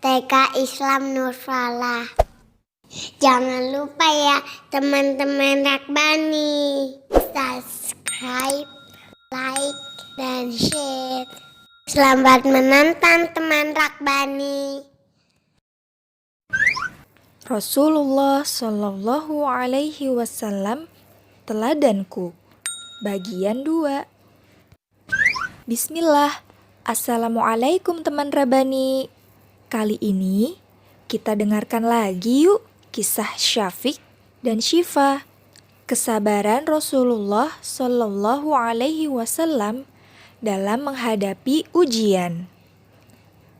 TK Islam Nur Falah. Jangan lupa ya teman-teman Rakbani, subscribe, like, dan share. Selamat menonton teman Rakbani. Rasulullah Shallallahu Alaihi Wasallam, teladanku. Bagian 2. Bismillah. Assalamualaikum teman Rabani. Kali ini kita dengarkan lagi yuk kisah Syafiq dan Syifa. Kesabaran Rasulullah Shallallahu Alaihi Wasallam dalam menghadapi ujian.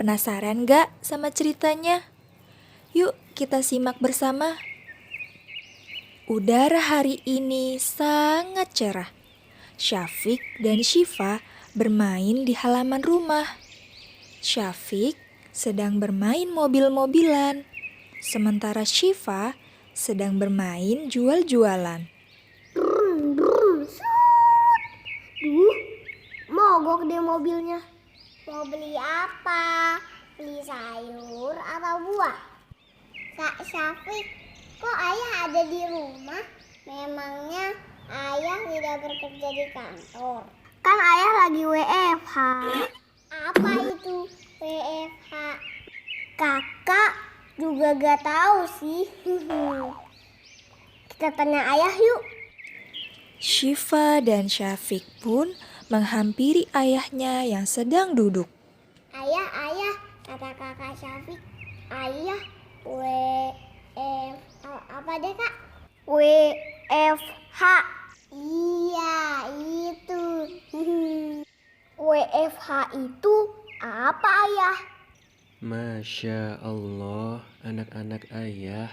Penasaran gak sama ceritanya? Yuk kita simak bersama. Udara hari ini sangat cerah. Syafiq dan Syifa bermain di halaman rumah. Syafiq sedang bermain mobil-mobilan, sementara Syifa sedang bermain jual-jualan. Duh, mogok deh mobilnya. Mau beli apa? Beli sayur atau buah? Kak Syafiq, kok ayah ada di rumah? Memangnya ayah tidak bekerja di kantor? Kan ayah lagi WFH. Apa itu WFH? Kakak juga gak tahu sih. Kita tanya ayah yuk. Syifa dan Syafiq pun menghampiri ayahnya yang sedang duduk. Ayah, kata kakak Syafiq. Ayah, apa deh kak? WFH. Iya, itu. WFH itu apa ayah? Masya Allah, anak-anak ayah,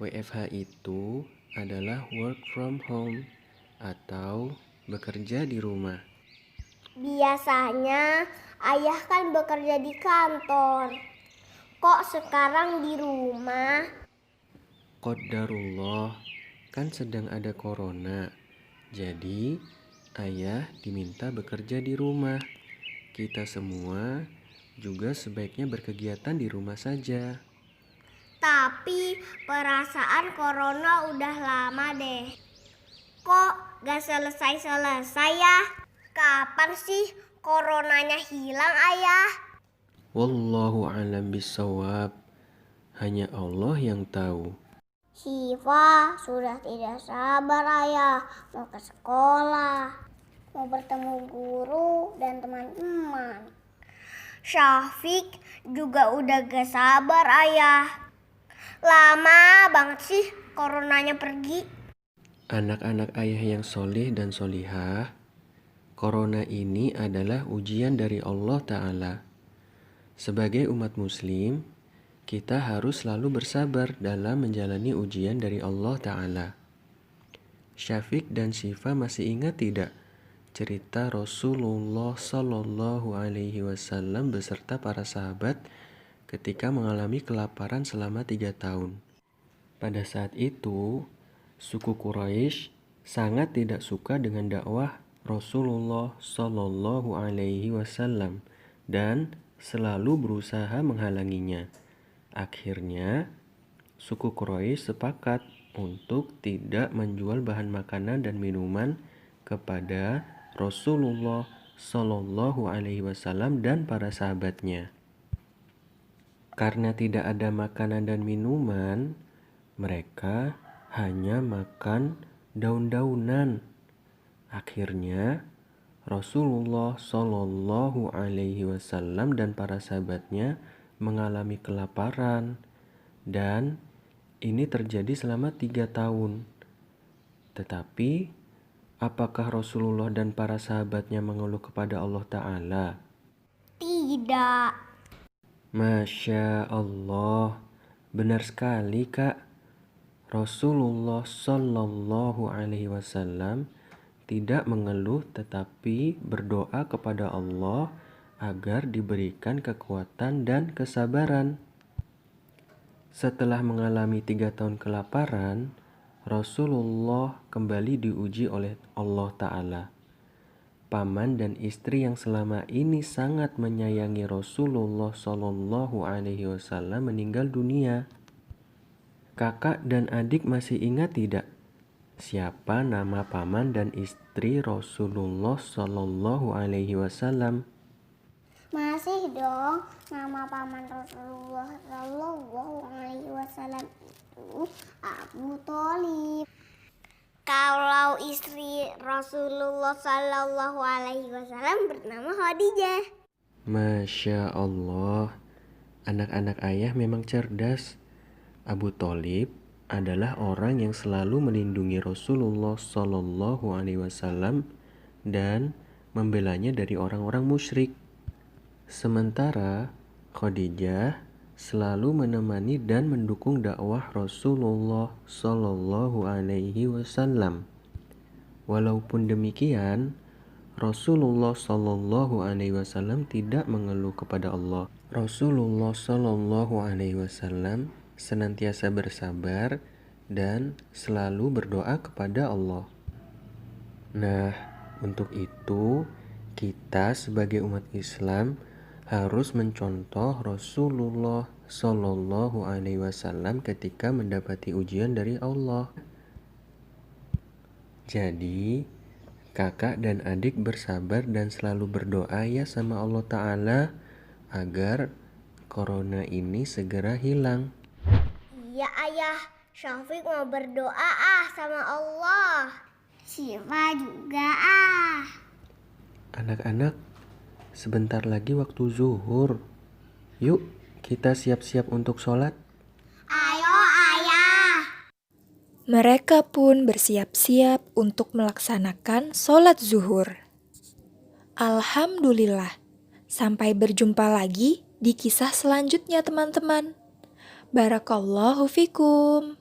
WFH itu adalah work from home atau bekerja di rumah. Biasanya ayah kan bekerja di kantor. Kok sekarang di rumah? Qadarullah, kan sedang ada corona. Jadi, ayah diminta bekerja di rumah. Kita semua juga sebaiknya berkegiatan di rumah saja. Tapi perasaan corona udah lama deh. Kok gak selesai-selesai ya? Kapan sih coronanya hilang ayah? Wallahu a'lam bishawab. Hanya Allah yang tahu. Syifa sudah tidak sabar ayah mau ke sekolah, mau bertemu guru dan teman-teman. Syafiq juga udah gak sabar ayah. Lama banget sih coronanya pergi. Anak-anak ayah yang soleh dan solihah, corona ini adalah ujian dari Allah Ta'ala. Sebagai umat muslim, kita harus selalu bersabar dalam menjalani ujian dari Allah Ta'ala. Syafiq dan Syifa masih ingat tidak cerita Rasulullah Shallallahu Alaihi Wasallam beserta para sahabat ketika mengalami kelaparan selama 3 tahun? Pada saat itu, suku Quraisy sangat tidak suka dengan dakwah Rasulullah Shallallahu Alaihi Wasallam dan selalu berusaha menghalanginya. Akhirnya, suku Quraisy sepakat untuk tidak menjual bahan makanan dan minuman kepada Rasulullah Shallallahu Alaihi Wasallam dan para sahabatnya. Karena tidak ada makanan dan minuman, mereka hanya makan daun-daunan. Akhirnya, Rasulullah Shallallahu Alaihi Wasallam dan para sahabatnya mengalami kelaparan, dan ini terjadi selama 3 tahun. Tetapi, apakah Rasulullah dan para sahabatnya mengeluh kepada Allah Ta'ala? Tidak. Masya Allah, benar sekali kak. Rasulullah Shallallahu Alaihi Wasallam tidak mengeluh tetapi berdoa kepada Allah agar diberikan kekuatan dan kesabaran. Setelah mengalami 3 tahun kelaparan, Rasulullah kembali diuji oleh Allah Ta'ala. paman dan istri yang selama ini sangat menyayangi Rasulullah Shallallahu Alaihi Wasallam meninggal dunia. Kakak dan adik masih ingat tidak? Siapa nama paman dan istri Rasulullah Shallallahu Alaihi Wasallam? Masih dong, nama paman Rasulullah Shallallahu Alaihi Wasallam itu Abu Thalib. Kalau istri Rasulullah Shallallahu Alaihi Wasallam bernama Khadijah. Masya Allah, anak-anak ayah memang cerdas. Abu Thalib adalah orang yang selalu melindungi Rasulullah Shallallahu Alaihi Wasallam dan membelanya dari orang-orang musyrik. Sementara Khadijah selalu menemani dan mendukung dakwah Rasulullah Shallallahu Alaihi Wasallam. Walaupun demikian, Rasulullah Shallallahu Alaihi Wasallam tidak mengeluh kepada Allah. Rasulullah Shallallahu Alaihi Wasallam senantiasa bersabar dan selalu berdoa kepada Allah. Nah, untuk itu kita sebagai umat Islam harus mencontoh Rasulullah Shallallahu Alaihi Wasallam ketika mendapati ujian dari Allah. Jadi, kakak dan adik bersabar dan selalu berdoa ya sama Allah Ta'ala agar corona ini segera hilang. Iya ayah, Syafiq mau berdoa sama Allah. Syifa juga Anak-anak, sebentar lagi waktu zuhur. Yuk, kita siap-siap untuk sholat. Ayo ayah. Mereka pun bersiap-siap untuk melaksanakan sholat zuhur. Alhamdulillah, sampai berjumpa lagi di kisah selanjutnya teman-teman. Barakallahu fikum.